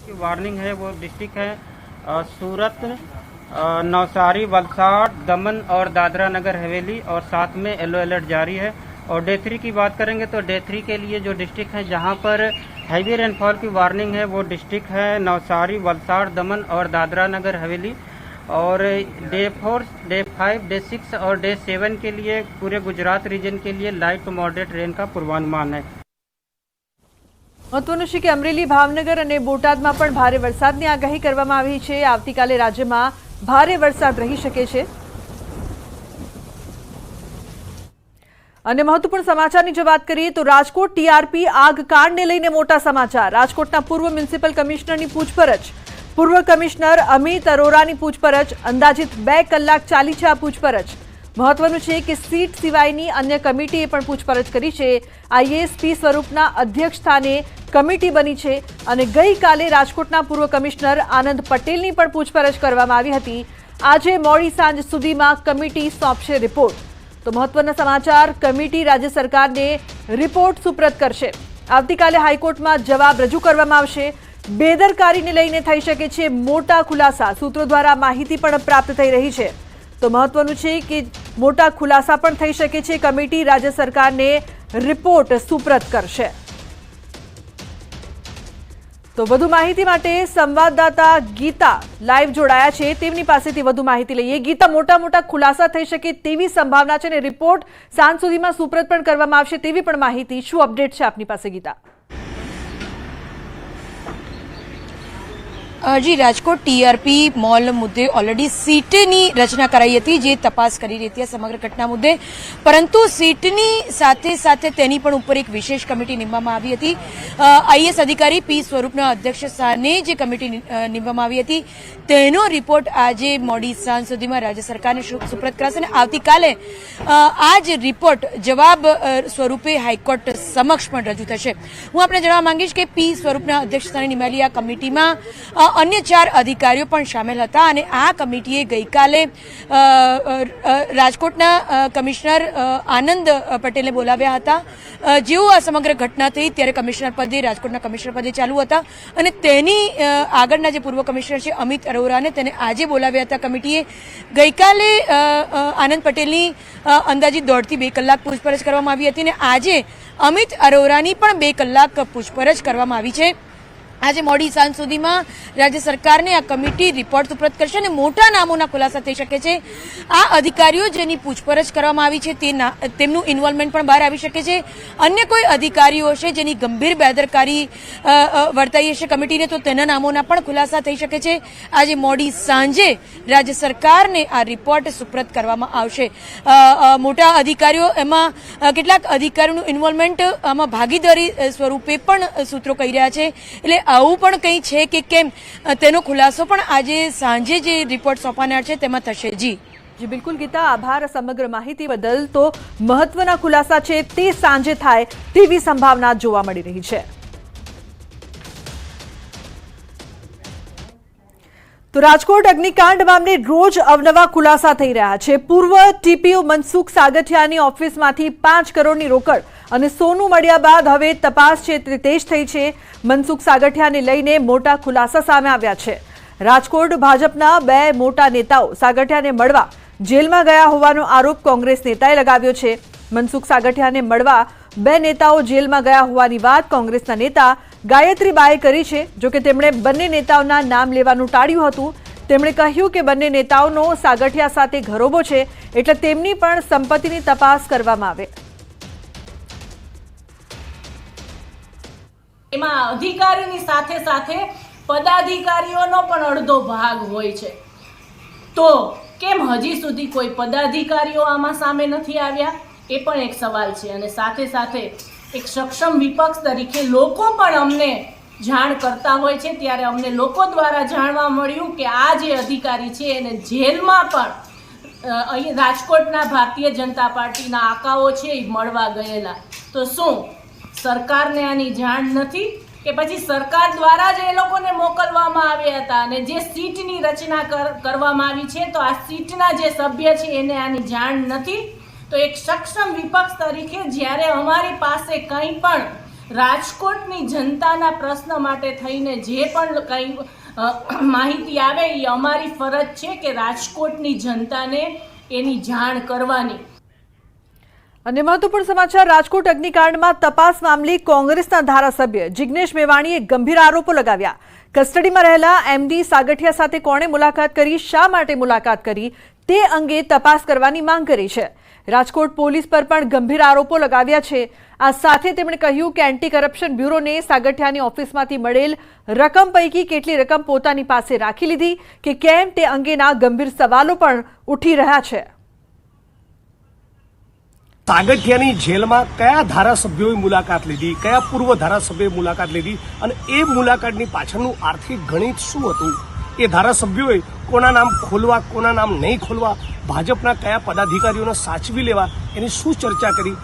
की वार्निंग है वो डिस्ट्रिक्ट है सूरत, नवसारी, वलसाड़, दमन और दादरा नगर हवेली, और साथ में येलो अलर्ट जारी है। और डे 3 की बात करेंगे तो डे 3 के लिए जो डिस्ट्रिक्ट है जहां पर हैवी रेनफॉल की वार्निंग है वो डिस्ट्रिक्ट है नवसारी, वलसाड़, दमन और दादरा नगर हवेली। और डे 4, डे 5, डे 6 और डे 7 के लिए पूरे गुजरात रीजन के लिए लाइट टू मॉडरेट रेन का पूर्वानुमान है। महत्वનું છે કે અમરેલી, ભાવનગર અને બોટાદમાં પણ ભારે વરસાદની આગાહી કરવામાં આવી છે। આવતીકાલે રાજ્યમાં ભારે વરસાદ રહી શકે છે। અને મહત્વપૂર્ણ સમાચારની જો વાત કરીએ તો રાજકોટ ટીઆરપી આગ કાંડને લઈને મોટા સમાચાર। રાજકોટના પૂર્વ મ્યુનિસિપલ કમિશનરની પૂછપરછ, પૂર્વ કમિશનર અમિત અરોરાની પૂછપરછ, અંદાજિત 2 કલાક ચાલી છે આ પૂછપરછ। મહત્વનું છે કે સીટ સિવાયની અન્ય કમિટીએ પણ પૂછપરછ કરી છે। આઈએએસપી સ્વરૂપના અધ્યક્ષ સ્થાને કમિટી બની છે અને ગઈકાલે રાજકોટના પૂર્વ કમિશનર આનંદ પટેલની પણ પૂછપરછ કરવામાં આવી હતી। આજે મોડી સાંજ સુધીમાં કમિટી સોંપશે રિપોર્ટ। તો મહત્વના સમાચાર, કમિટી રાજ્ય સરકારને રિપોર્ટ સુપ્રત કરશે। આવતીકાલે હાઈકોર્ટમાં જવાબ રજૂ કરવામાં આવશે। બેદરકારીને લઈને થઈ શકે છે મોટા ખુલાસા, સૂત્રો દ્વારા માહિતી પણ પ્રાપ્ત થઈ રહી છે। તો મહત્વનું છે કે મોટા ખુલાસા પણ થઈ શકે છે। કમિટી રાજ્ય સરકારને રિપોર્ટ સુપ્રત કરશે। તો વધુ માહિતી માટે સંવાદદાતા ગીતા લાઈવ જોડાયા છે, તેમની પાસેથી વધુ માહિતી લઈએ। ગીતા, મોટા મોટા ખુલાસા થઈ શકે તેવી સંભાવના છે અને રિપોર્ટ સાંજ સુધીમાં સુપ્રત પણ કરવામાં આવશે તેવી પણ માહિતી, શું અપડેટ છે આપની પાસે ગીતા? जी, राजकोट टीआरपी मॉल मुद्दे ऑलरेडी सीटनी रचना कराई थी, जे तपास करी रही थी समग्र घटना मुद्दे। परंतु सीटनी साथे साथे तेनी पण उपर एक विशेष कमिटी निमवामां आवी हती। आईएएस अधिकारी पी स्वरूपना अध्यक्ष स्थाने जे कमिटी निमवामां आवी हती तेनो रिपोर्ट આજે મોડી સાંજ સુધીમાં રાજ્ય સરકારને સુપ્રત કરાશે અને આવતીકાલે આ જ રિપોર્ટ જવાબ સ્વરૂપે હાઈકોર્ટ સમક્ષ પણ રજૂ થશે। હું આપણે જણાવવા માંગીશ કે પી સ્વરૂપના અધ્યક્ષ સ્થાને નિમાયેલી આ કમિટીમાં अन्य 4 अधिकारीओ पण शामिल हता અને આ કમિટીએ ગઈકાલે રાજકોટના કમિશનર આનંદ પટેલને બોલાવ્યા હતા। જેઓ આ સમગ્ર ઘટના થઈ ત્યારે કમિશનર પદે, રાજકોટના કમિશનર પદે ચાલુ હતા અને તેની આગળના જે પૂર્વ કમિશનર છે અમિત અરોરાને તેને આજે બોલાવ્યા હતા કમિટીએ। ગઈકાલે આનંદ પટેલની અંદાજિત 1.5 થી 2 કલાક પૂછપરછ કરવામાં આવી હતી અને આજે અમિત અરોરાની પણ 2 કલાક પૂછપરછ કરવામાં આવી છે। આજે મોડી સાંજ સુધીમાં રાજ્ય સરકારને આ કમિટી રિપોર્ટ સુપ્રત કરશે અને મોટા નામોના ખુલાસા થઈ શકે છે। આ અધિકારીઓ જેની પૂછપરછ કરવામાં આવી છે તેમનું ઇન્વોલ્વમેન્ટ પણ બહાર આવી શકે છે। અન્ય કોઈ અધિકારીઓ હશે જેની ગંભીર બેદરકારી વર્તાઈ હશે કમિટીને તો તેના નામોના પણ ખુલાસા થઈ શકે છે। આજે મોડી સાંજે રાજ્ય સરકારને આ રિપોર્ટ સુપ્રત કરવામાં આવશે। મોટા અધિકારીઓ, એમાં કેટલાક અધિકારીઓનું ઇન્વોલ્વમેન્ટ આમાં ભાગીદારી સ્વરૂપે પણ સૂત્રો કહી રહ્યા છે। એટલે આવું પણ કંઈ છે કે કેમ તેનો ખુલાસો પણ આજે સાંજે જે રિપોર્ટ સોંપવાના છે તેમાં થશે। જી બિલકુલ ગીતા, આભાર સમગ્ર માહિતી બદલ। તો મહત્વના ખુલાસા છે તે સાંજે થાય તેવી સંભાવના જોવા મળી રહી છે। તો રાજકોટ અગ્નિકાંડ મામલે રોજ અવનવા ખુલાસા થઈ રહ્યા છે। પૂર્વ ટીપીઓ મનસુખ સાગઠિયાની ઓફિસમાંથી 5 કરોડની રોકડ અને સોનું મળ્યા બાદ હવે તપાસ છે તે તેજ થઈ છે। મનસુખ સાગઠિયાને લઈને મોટા ખુલાસા સામે આવ્યા છે। રાજકોટ ભાજપના 2 મોટા નેતાઓ સાગઠિયાને મળવા જેલમાં ગયા હોવાનો આરોપ કોંગ્રેસ નેતાએ લગાવ્યો છે। મનસુખ સાગઠિયાને મળવા 2 નેતાઓ જેલમાં ગયા હોવાની વાત કોંગ્રેસના નેતા ગાયત્રીબાએ કરી છે। જો કે તેમણે બંને નેતાઓના નામ લેવાનું ટાળ્યું હતું। તેમણે કહ્યું કે બંને નેતાઓનો સાગઠિયા સાથે ઘરોબો છે એટલે તેમની પણ સંપત્તિની તપાસ કરવામાં આવે। એમાં અધિકારીની સાથે સાથે પદાધિકારીઓનો પણ અડધો ભાગ હોય છે। તો કેમ હજી સુધી કોઈ પદાધિકારીઓ આમાં સામે નથી આવ્યા એ પણ એક સવાલ છે। અને સાથે સાથે એક સક્ષમ વિપક્ષ તરીકે લોકો પણ અમને જાણ કરતા હોય છે ત્યારે અમને લોકો દ્વારા જાણવા મળ્યું કે આ જે અધિકારી છે એને જેલમાં પણ અહીં રાજકોટના ભારતીય જનતા પાર્ટીના આકાઓ છે એ મળવા ગયેલા। તો શું સરકારને આની જાણ નથી કે પછી સરકાર દ્વારા જ એ લોકોને મોકલવામાં આવ્યા હતા અને જે સીટની રચના કરવામાં આવી છે તો આ સીટના જે સભ્ય છે એને આની જાણ નથી। તો એક સક્ષમ વિપક્ષ તરીકે જ્યારે અમારી પાસે કંઈ પણ રાજકોટની જનતાના પ્રશ્ન માટે થઈને જે પણ કંઈ માહિતી આવે એ અમારી ફરજ છે કે રાજકોટની જનતાને એની જાણ કરવાની। અને મહત્વપૂર્ણ સમાચાર, રાજકોટ અગ્નિકાંડમાં તપાસ મામલે કોંગ્રેસના ધારાસભ્ય જિગ્નેશ મેવાણીએ ગંભીર આરોપો લગાવ્યા। કસ્ટડીમાં રહેલા એમડી સાગઠિયા સાથે કોણે મુલાકાત કરી, શા માટે મુલાકાત કરી તે અંગે તપાસ કરવાની માંગ કરી છે। રાજકોટ પોલીસ પર પણ ગંભીર આરોપો લગાવ્યા છે। આ સાથે તેમણે કહ્યું કે એન્ટી કરપ્શન બ્યુરોને સાગઠિયાની ઓફિસમાંથી મળેલ રકમ પૈકી કેટલી રકમ પોતાની પાસે રાખી લીધી કે કેમ તે અંગેના ગંભીર સવાલો પણ ઉઠી રહ્યા છે। સાગઠિયાની જેલમાં કયા ધારાસભ્યોએ મુલાકાત લીધી, કયા પૂર્વ ધારાસભ્યોએ મુલાકાત લીધી અને એ મુલાકાતની પાછળનું આર્થિક ગણિત શું હતું, એ ધારાસભ્યોએ કોના નામ ખોલવા, કોના નામ નહીં ખોલવા, ભાજપના કયા પદાધિકારીઓને સાચવી લેવા, એની શું ચર્ચા કરી,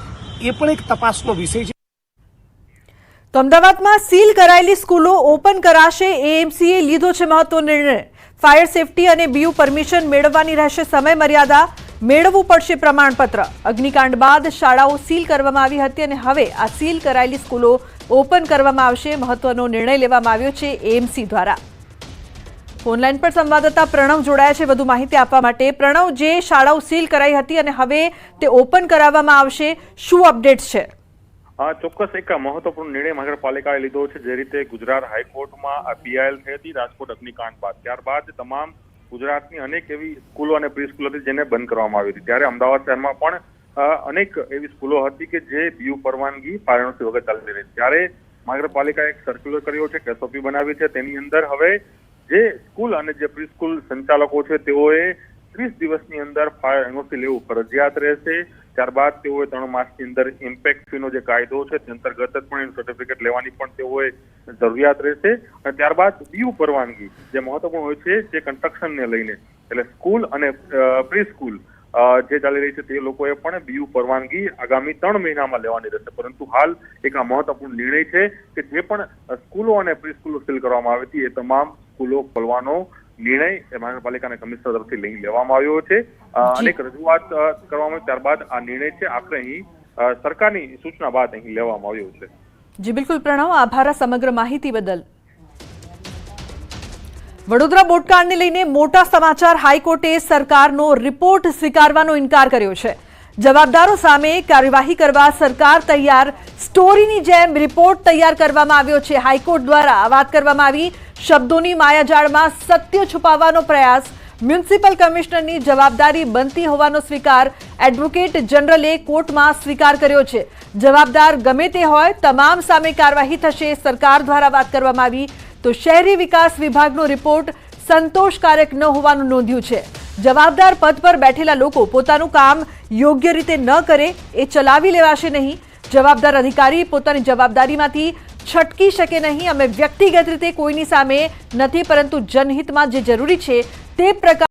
એ પણ એક તપાસનો વિષય છે। તો અમદાવાદમાં સીલ કરાયેલી સ્કૂલો ઓપન કરાશે, એએમસીએ લીધો છે મહત્વનો નિર્ણય। ફાયર સેફટી અને બીયુ પરમિશન મેળવવાની રહેશે સમય મર્યાદા, મેળવવું પડશે પ્રમાણપત્ર। અગ્નિકાંડ બાદ શાળાઓ સીલ કરવામાં આવી હતી અને હવે આ સીલ કરાયેલી સ્કૂલો ઓપન કરવામાં આવશે। મહત્વનો નિર્ણય લેવામાં આવ્યો છે એએમસી દ્વારા। ફોનલાઈન પર સંવાદદાતા પ્રણવ જોડાયા છે વધુ માહિતી આપવા માટે। પ્રણવ, જે શાળાઓ સીલ કરાઈ હતી અને હવે તે ઓપન કરાવવામાં આવશે, શું અપડેટ્સ છે? ચોક્કસ એક મહત્વપૂર્ણ નિર્ણય મહાનગરપાલિકાએ લીધો છે। જે રીતે ગુજરાત હાઈકોર્ટમાં પીઆઈએલ થઈ હતી રાજકોટ અગ્નિકાંડ બાદ, ત્યારબાદ તમામ ગુજરાતની અનેક એવી સ્કૂલો અને પ્રી સ્કૂલો હતી જેને બંધ કરવામાં આવી હતી, ત્યારે અમદાવાદ શહેરમાં પણ અનેક એવી સ્કૂલો હતી કે જે બીયુ પરવાનગી ફાયરનોસી વગર ચાલી રહી, ત્યારે મહાનગરપાલિકાએ એક સર્ક્યુલર કર્યો છે, એસઓપી બનાવી છે। તેની અંદર હવે જે સ્કૂલ અને જે પ્રી સ્કૂલ સંચાલકો છે તેઓએ 30 દિવસની અંદર ફાયર એનઓસી લેવું ફરજિયાત રહેશે। ત્યારબાદ તેઓએ 3 માસની અંદર ઇમ્પેક્ટ ફીનો જે કાયદો છે તે અંતર્ગત જ પણ એનું સર્ટિફિકેટ લેવાની પણ તેઓએ જરૂરિયાત રહેશે। અને ત્યારબાદ બીયુ પરવાનગી જે મહત્વપૂર્ણ હોય છે જે કન્સ્ટ્રક્શનને લઈને, એટલે સ્કૂલ અને પ્રી સ્કૂલ જે ચાલી રહી છે તે લોકોએ પણ બીયુ પરવાનગી આગામી 3 મહિનામાં લેવાની રહેશે। પરંતુ હાલ એક આ મહત્વપૂર્ણ નિર્ણય છે કે જે પણ સ્કૂલો અને પ્રી સ્કૂલો સીલ કરવામાં આવી હતી એ તમામ સ્કૂલો ખોલવાનો નિર્ણય મહાનગરપાલિકાના કમિશનર તરફથી લઈ લેવામાં આવ્યો છે। અનેક રજૂઆત કરવામાં આવી, ત્યારબાદ આ નિર્ણય છે આખરે અહીં સરકારની સૂચના બાદ અહીં લેવામાં આવ્યો છે। જી બિલકુલ પ્રણવ, આભાર સમગ્ર માહિતી બદલ। વડોદરા બોટકાંડને લઈને મોટા સમાચાર, હાઈકોર્ટે સરકારનો રિપોર્ટ સ્વીકારવાનો ઇનકાર કર્યો છે। જવાબદારો સામે કાર્યવાહી કરવા સરકાર તૈયાર, સ્ટોરીની જેમ રિપોર્ટ તૈયાર કરવામાં આવ્યો છે। હાઈકોર્ટ દ્વારા વાત કરવામાં આવી, શબ્દોની માયાજાળમાં સત્ય છુપાવવાનો પ્રયાસ, મ્યુનિસિપલ કમિશનરની જવાબદારી બનતી હોવાનો સ્વીકાર એડવોકેટ જનરલે કોર્ટમાં સ્વીકાર કર્યો છે। જવાબદાર ગમે તે હોય તમામ સામે કાર્યવાહી થશે, સરકાર દ્વારા વાત કરવામાં આવી। તો શહેરી વિકાસ વિભાગનો રિપોર્ટ સંતોષકારક ન હોવાનું નોંધ્યું છે। જવાબદાર પદ પર બેઠેલા લોકો પોતાનું કામ યોગ્ય રીતે ન કરે એ ચલાવી લેવાશે નહીં। જવાબદાર અધિકારી પોતાની જવાબદારીમાંથી છટકી શકે નહીં। અમે વ્યક્તિગત રીતે કોઈની સામે નથી, પરંતુ જનહિતમાં જે જરૂરી છે તે પ્રકાર